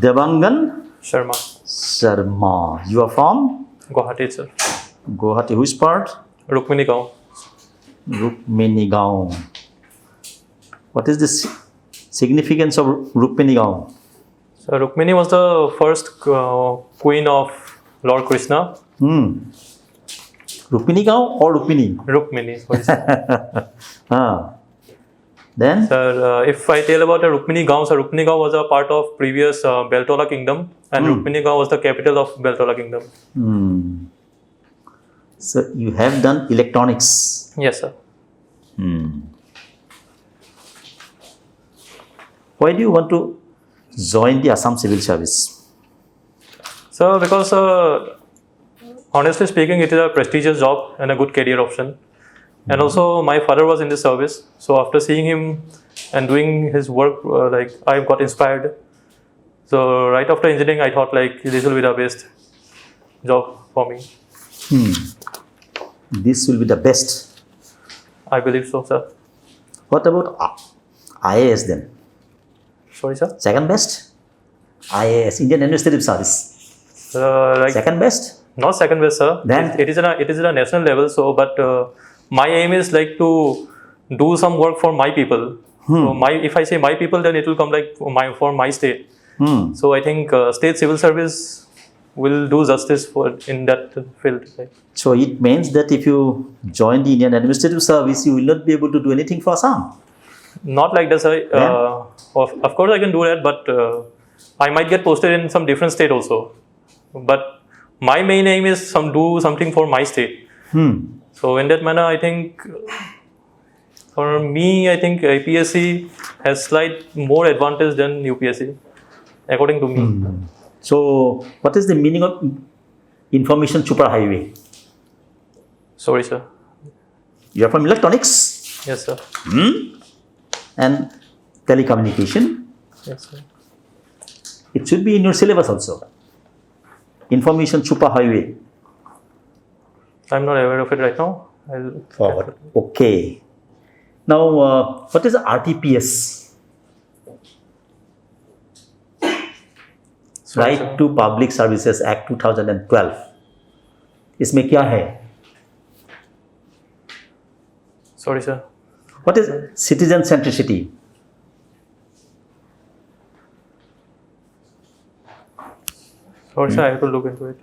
Devangan Sharma. You are from Guwahati, sir. Guwahati. Which part? Rukmini Gaon. Rukmini Gaon. What is the significance of Rukmini Gaon? So Rukmini was the first queen of Lord Krishna. Rukmini Gaon or Rukmini? Rukmini. Sorry, sir. Then? Sir, if I tell about the Rukmini Gaon, so Rukmini Gaon was a part of previous Beltola kingdom, and Rukmini Gaon was the capital of Beltola kingdom. So you have done electronics. Yes, sir. Why do you want to join the Assam Civil Service? So because honestly speaking, it is a prestigious job and a good career option. And also my father was in the service. So after seeing him and doing his work, I got inspired. So right after engineering, I thought this will be the best job for me. This will be the best. I believe so, sir. What about IAS then? Sorry, sir? Second best? IAS, Indian Administrative Service. Second best? Not second best, sir. Then? It is at a national level. So, but my aim is to do some work for my people. So if I say my people, then it will come for my state. So I think state civil service will do justice in that field. Right? So it means that if you join the Indian Administrative Service, you will not be able to do anything for Assam. Not like that, sir. Of course, I can do that, but I might get posted in some different state also. But my main aim is do something for my state. So in that manner, I think for me, I think APSC has slight more advantage than UPSC, according to me. So what is the meaning of information superhighway? Sorry, sir. You are from electronics? Yes, sir. And telecommunication? Yes, sir. It should be in your syllabus also. Information superhighway. I'm not aware of it right now. I'll Forward. Okay. Now, what is RTPS? Right to Public Services Act 2012. इसमें क्या है? Sorry, sir. What is citizen centricity? Sorry, sir. I have to look into it.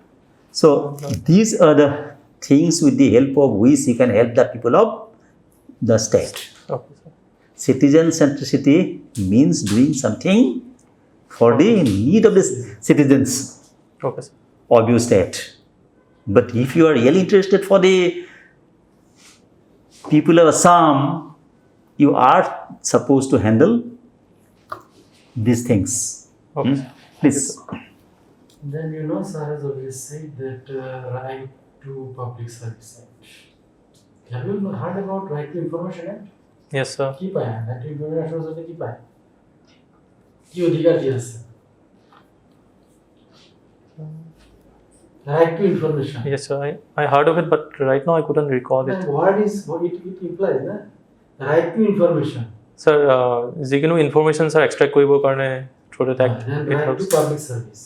So these are the things with the help of which you can help the people of the state. Okay, sir. Citizen centricity means doing something for the need of the citizens Okay, sir. of your state. But if you are really interested for the people of Assam, you are supposed to handle these things. Okay. Please. Then sir has always said that right to public service act. Have you heard about right to information act? Yes, sir. কি পায় right to information আসলে কি পায় কি অধিকার কি আছে right to information? Yes, sir. I heard of it, but right now I couldn't recall it. What it implies na right to information. Sir, যিকোনো ইনফৰমেশ্যন স্যাৰ এক্সট্ৰেক্ট কৰিবৰ কাৰণে through that act And it right to helps public service.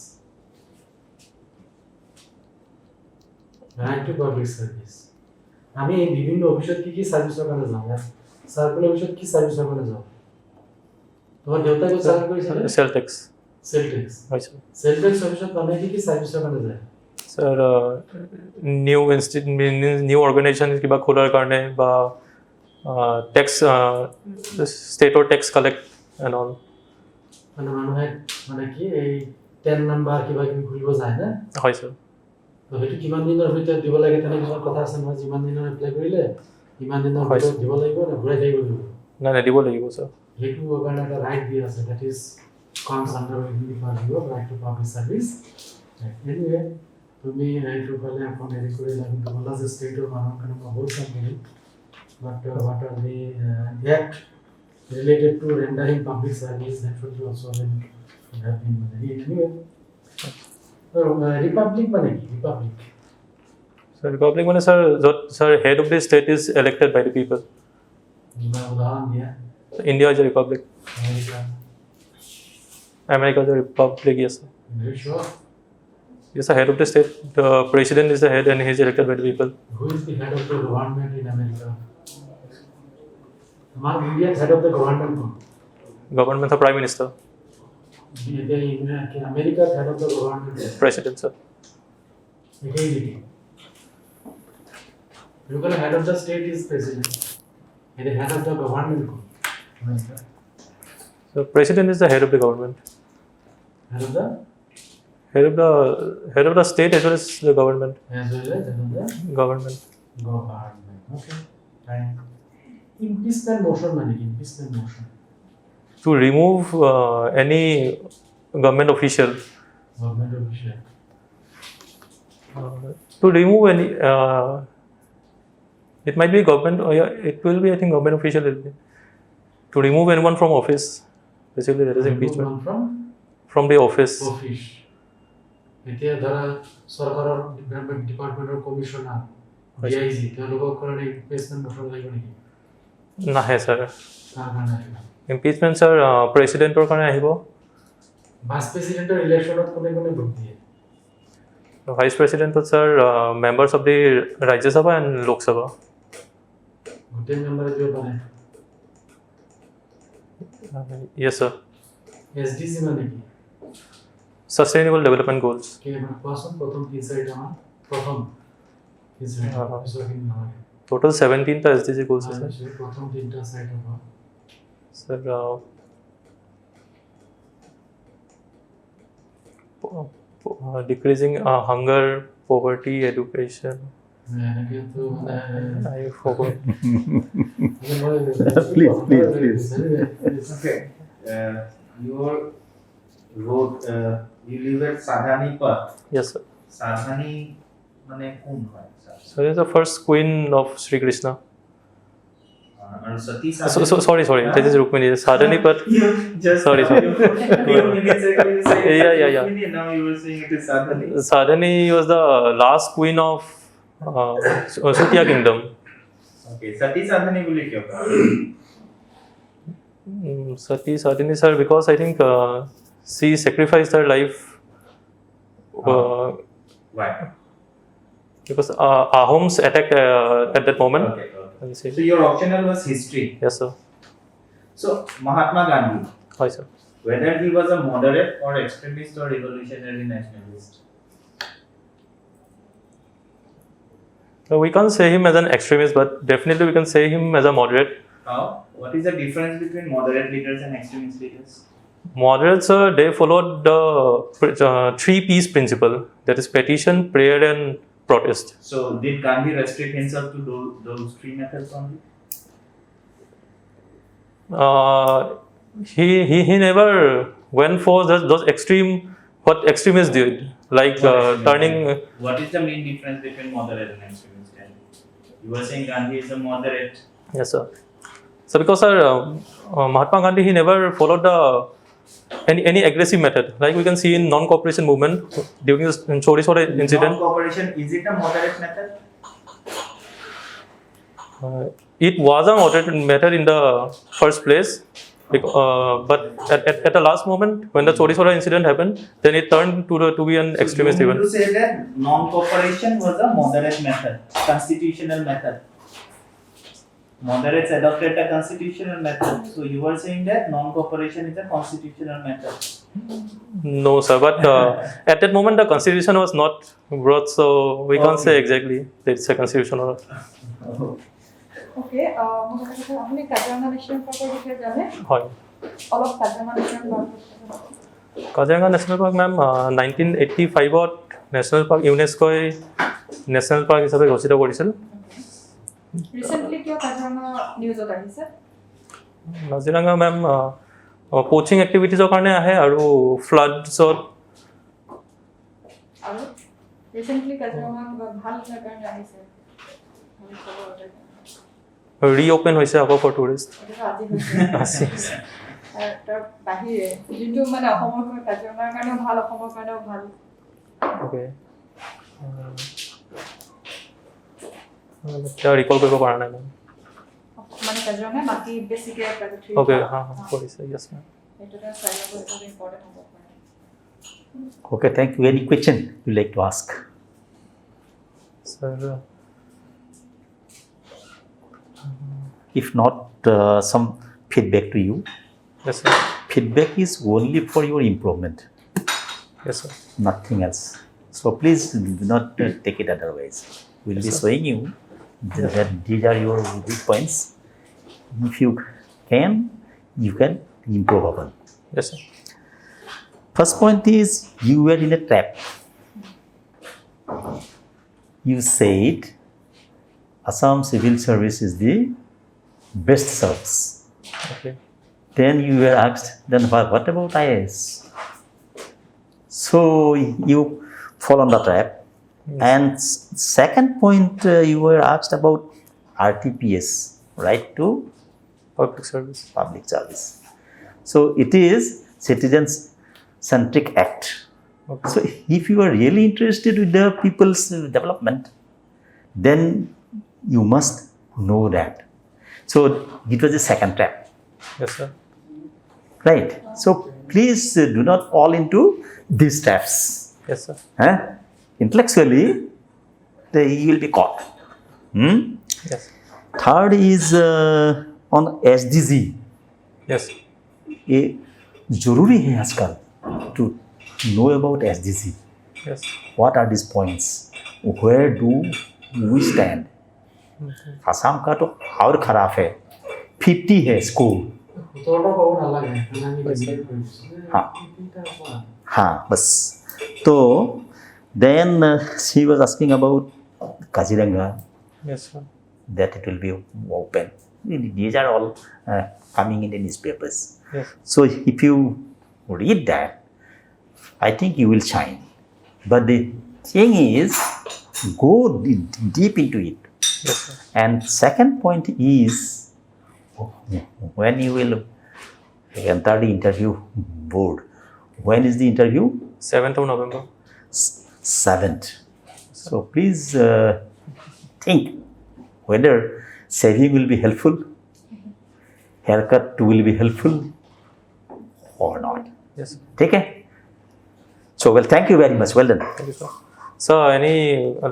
Right to public service. আমি বিভিন্ন অফিসত কি সার্ভিসৰ কাৰণে যাওঁ circle অফিসত কি সার্ভিসৰ কাৰণে যাওঁ তোমাৰ দেউতাই ক'ত চাকৰি কৰিছিল সেল টেক্স সেল টেক্স হয় স্যার সেল টেক্স অফিসত মানুহে কি সার্ভিসৰ কাৰণে যায় স্যার নিউ অৰ্গেনাইজেশ্যন কিবা খোলাৰ কাৰণে বা টেক্স ষ্টেটৰ টেক্স কালেক্ট এণ্ড অল মানে মানুহে মানে কি এই 10 নাম্বাৰ কিবা কিবি খুলিব যায় না হয় স্যাৰ তো সেইটো কিমান দিনৰ ভিতৰত দিব লাগে তেনে কিছুমান কথা আছে নহয় যিমান দিনৰ এপ্লাই কৰিলে ইমান দিনৰ ভিতৰত দিব লাগিব না ঘূৰাই থাকিব লাগিব নাই দিব লাগিব স্যাৰ সেইটো কাৰণে এটা ৰাইট দিয়া আছে that is comes under the value of right to public service. Anyway, তুমি right to কলে এখন এৰি কৰি লাগি বলা যে ষ্টেটৰ মানুহ কাৰণে বহুত সম্পূৰ্ণ but what are the act related to rendering public service that should also have been anyway. So republic মানে কি republic sir republic মানে sir head of the state is elected by the people উদাহরণ দিয়া India is a republic America America is a republic, yes, sir. Very sure. Yes, the head of the state. The president is the head and he is elected by the people. Who is the head of the government in America? Among Indians, head of the government who? Government, the prime minister, In America, head of the government is president, sir. again. Because the head of the state is president. And the head of the government who? America. So president is the head of the government. Head of the? Head of the state as well as the government. As well as head of the Government. government. Okay. Fine. Impeachment motion money. Impeachment motion. To remove any government official. Government official. To remove any, it might be government, or yeah, it will be, I think, government official. Will be. To remove anyone from office, basically that is impeachment. From the office. Office. এতিয়া ধৰা চৰকাৰৰ ডিপাৰ্টমেণ্টৰ commissioner DIG তেওঁলোকৰ কাৰণে ইম্পিচমেণ্ট মোচন লাগিব নেকি? নাহে স্যাৰ। তাৰ কাৰণে আহিব। ইম্পিচমেণ্ট স্যাৰ প্ৰেচিডেণ্টৰ কাৰণে আহিব। ভাইচ প্ৰেচিডেণ্টৰ ইলেকশ্যনত কোনে কোনে ভোট দিয়ে? ভাইচ প্ৰেচিডেণ্টত sir members of the Rajya Sabha and Lok Sabha. গোটেই মেম্বাৰে দিব পাৰে? Yes, sir. এছডিজি মানে কি? Sustainable Development Goals. কোৱাচোন প্ৰথম 3-4টা মান প্ৰথম 3-4টা পিছৰখিনি নহয়। Total 17 SDG goals আছে। প্ৰথম 3টা সাইড হ'ব। Sir, decreasing hunger, poverty, education. এনেকে তো মানে I forgot. Please. Okay. Your road, you live at Sadhani Path. Yes, sir. Sadhani মানে কোন হয়? So he is the first queen of Sri Krishna. And Sati Sorry. That is Rukmini. Sadhani Path. Just Sorry. few minutes ago you said Yeah. Rukmini, now you were saying it is Sadhani. Sadhani was the last queen of Sutya kingdom. Okay, Sati Sadhani boli kya kaha? Sati Sadhani, sir, because I think she sacrificed her life Why? because Ahoms attacked at that moment. Okay. I will say. So your optional was history. Yes, sir. So Mahatma Gandhi, Hi, sir. whether he was a moderate or extremist or revolutionary nationalist. So we can't say him as an extremist, but definitely we can say him as a moderate. How? What is the difference between moderate leaders and extremist leaders? Moderates, they followed the 3 P's principle, that is petition, prayer, and protest. So did Gandhi restrict himself to those 3 methods only? He never went for those extreme, what extremists did, like turning. What is the main difference between moderate and extremist? You were saying Gandhi is a moderate. Yes, sir. So because sir, Mahatma Gandhi, he never followed the any aggressive method, like we can see in non-cooperation movement during this Chori Chora incident. Non-cooperation, is it a moderate method? It was a moderate method in the first place, but at the last moment when the Chori Chora incident happened, then it turned to be an extremist So you event. mean to say that non-cooperation was a moderate method, constitutional method. Moderates adopted a constitutional method. So you were saying that non-cooperation is a constitutional method. No, sir, but at that moment the constitution was not brought, so we can't say exactly that it's a constitution or not. ওকে আপুনি Kaziranga national পাৰ্কৰ বিষয়ে জানে? হয়। অলপ Kaziranga national park Kaziranga national park ma'am 1985ত national park ইউনেস্কোই national park হিচাপে ঘোষিত কৰিছিল। ৰিচেণ্টলি কিয় কাজিৰঙা নিউজত আহিছে? কাজিৰঙা মেম কোচিং এক্টিভিটিজৰ কাৰণে আহে আৰু ফ্লাডছত। আৰু ৰিচেণ্টলি কাজিৰঙা কিবা ভাল কাৰণে আহিছে? ৰিঅপেন হৈছে আকৌ ফৰ টুৰিষ্ট। আজি তাৰ বাহিৰে যোনটো মানে অসমৰ কাজিৰঙাৰ কাৰণেও ভাল, অসমৰ কাৰণেও ভাল। অ'কে, ৰিকল কৰিব পৰা নাই মেম। মানে কাজিৰঙা বাকী বেছিকৈ অ'কে, কৰিছে, য়েছ মেম। সেইটোতে চাই ল'ব, সেইটো ইম্পৰ্টেণ্ট হ'ব পাৰে। Okay, thank you. Any question you like to ask? Sir, If not, some feedback to you. yes, sir. Feedback is only for your improvement, Yes, sir. nothing else. So please do not take it otherwise. We'll be showing you that these are your weak points. If you can improve upon. Yes, sir. First point is you were in a trap. You said Assam Civil Service is the best service. Okay. Then you were asked, then what about IAS? So you fall on the trap. And second point, you were asked about RTPS, right to Public service. public service. So it is Citizens Centric Act. Okay. So if you are really interested with the people's development, then you must know that. So it was the second trap, Yes, sir. right? So please do not fall into these traps. Yes, sir. Huh? Intellectually, you will be caught. Yes. Third is on SDG. Yes. ये जरूरी है आजकल to know about SDG. Yes. What are these points? Where do we stand? Assam का तो और खराब है, 50 है स्कोर। উত্তৰটা পাব নালাগে, মানে আমি ডিসাইড কৰিছো। हाँ। তিনিটা কোৱা। हाँ बस। तो then she was asking about Kaziranga, Yes, sir. that it will be open. These are all coming in the newspapers. Yes. So if you read that, I think you will shine. But the thing is, go deep into it. Yes, sir. And second point is, when you will enter the interview board, when is the interview? 7th of November. 7th. So please think whether saving will be helpful, haircut will be helpful or not. Yes, sir. Okay? So, well, thank you very much. Well done. Thank you, sir. Sir, any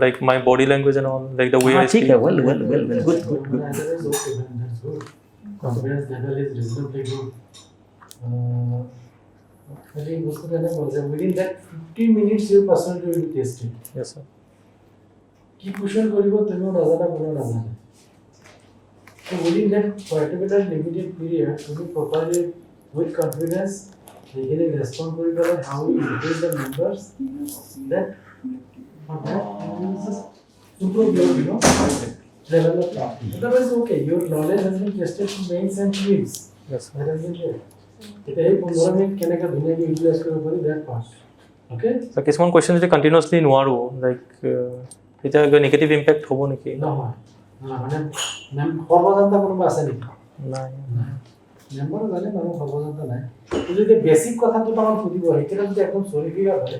like my body language and all, like the way I speak. Okay, well, good, good. When answer is okay, then that's good. Confidence level is reasonably good. Actually, within that 50 minutes, your personality will be tested. Yes, sir. কি কুশল করিব তুমিও নাজানা কোনো নাজানে। So within that particular limited period, তুমি properly with confidence, সেইখিনি respond কৰি পেলাই how you increase the numbers, that improve your, level of talking. Otherwise, okay, your knowledge has been tested to mains and fields. Yes, sir. That has been there. এটা এই 15 minute কেনেকৈ ধুনীয়াকৈ utilise কৰিব পাৰি, that part. Okay? So কিছুমান questions যদি continuously নোৱাৰো, like তেতিয়া negative impact হ'ব নেকি? নহয়, মানে সৰ্বজান্তা কোনোবা আছে নেকি? নাই। মেম্বাৰ জানে মানুহ সৰ্বজান্তা নাই। যদি বেছিক কথাটো তোমাক সুধিব, সেইকেইটা যদি একদম চলিফিকা হয়,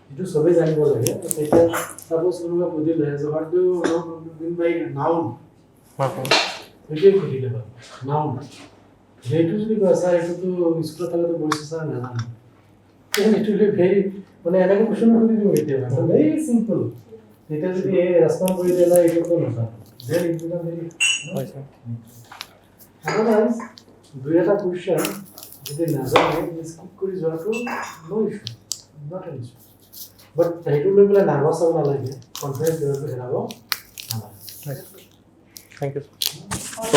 যিটো চবেই জানিব লাগে, তেতিয়া চাপোজ কোনোবা সুধিলে what do you mean by noun? সেইটোৱে সুধিলে বাৰু, noun। সেইটো যদি কয় ছাৰ এইটোতো স্কুলত থাকোঁতে বহিছে ছাৰ নাজানো, এইটো ভেৰি মানে এনেকৈ কুৱেশ্যন সুধি দিওঁ কেতিয়াবা, ভেৰি চিম্পল। তেতিয়া যদি এই ৰেচপন্ড কৰি দিয়ে নাই এইটোতো নাজানো, দেন ইট বিকাম ভেৰি। আদাৰৱাইজ দুই এটা কুৱেশ্যন যদি নাজানে স্কিপ কৰি যোৱাটো no issue, not an issue. But সেইটো লৈ পেলাই নাৰ্ভাছ হ'ব নালাগে, কনফিডেন্স লেভেলটো হেৰাব নালাগে। Thank you.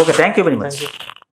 Okay, thank you very much. Thank you.